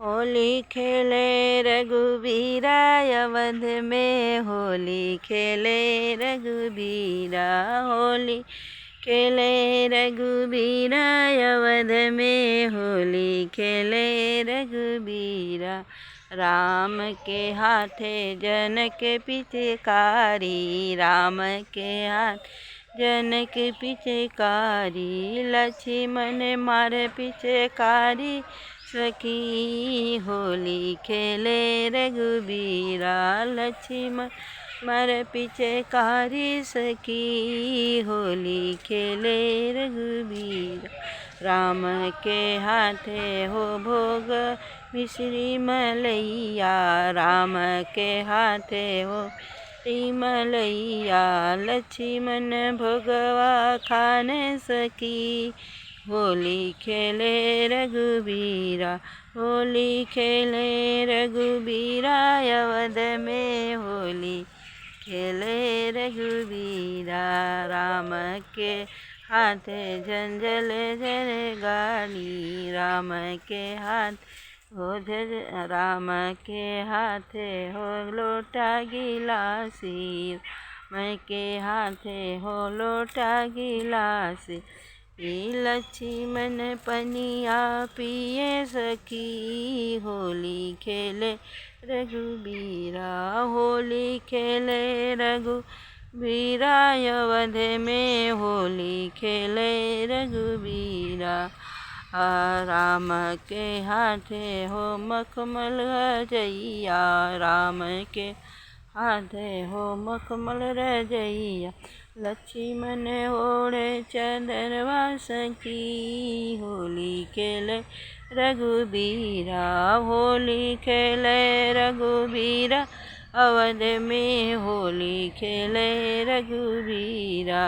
होली खेले रघुबीरा अवध में, होली खेले रघुबीरा। होली खेले रघुबीरा अवध में, होली खेले रघुबीरा। राम के हाथे जनक पिचकारी, राम के हाथ जनक पिचकारी। लक्ष्मण मार पिचकारी सखी, होली खेले रघुबीरा। लक्ष्मण मार पिचकारी सखी, होली खेले रघुबीरा। राम के हाथे हो भोग मिश्री मलैया, राम के हाथे हो मलैया। लक्ष्मण भोगवा खाने सखी, होली खेले रघुबीरा। होली खेले रघुबीरा अवध में, होली खेले रघुबीरा। राम के हाथे जंजल जर गाली, राम के हाथ हो राम के हाथे हो लोटा गिलासी, राम के हाथे हो लोटा गिलासी। लक्ष्मण पनिया पिए सखी, होली खेले रघुबीरा। होली खेले रघुबीरा अवध में, होली खेले रघुबीरा। राम के हाथे हो मखमल रजैया, राम के हाथे हो मखमल रजैया। लक्ष्मण ओढ़े चंदनवा सखी, होली खेले रघुबीरा। होली खेले रघुबीरा अवध में, होली खेले रघुबीरा।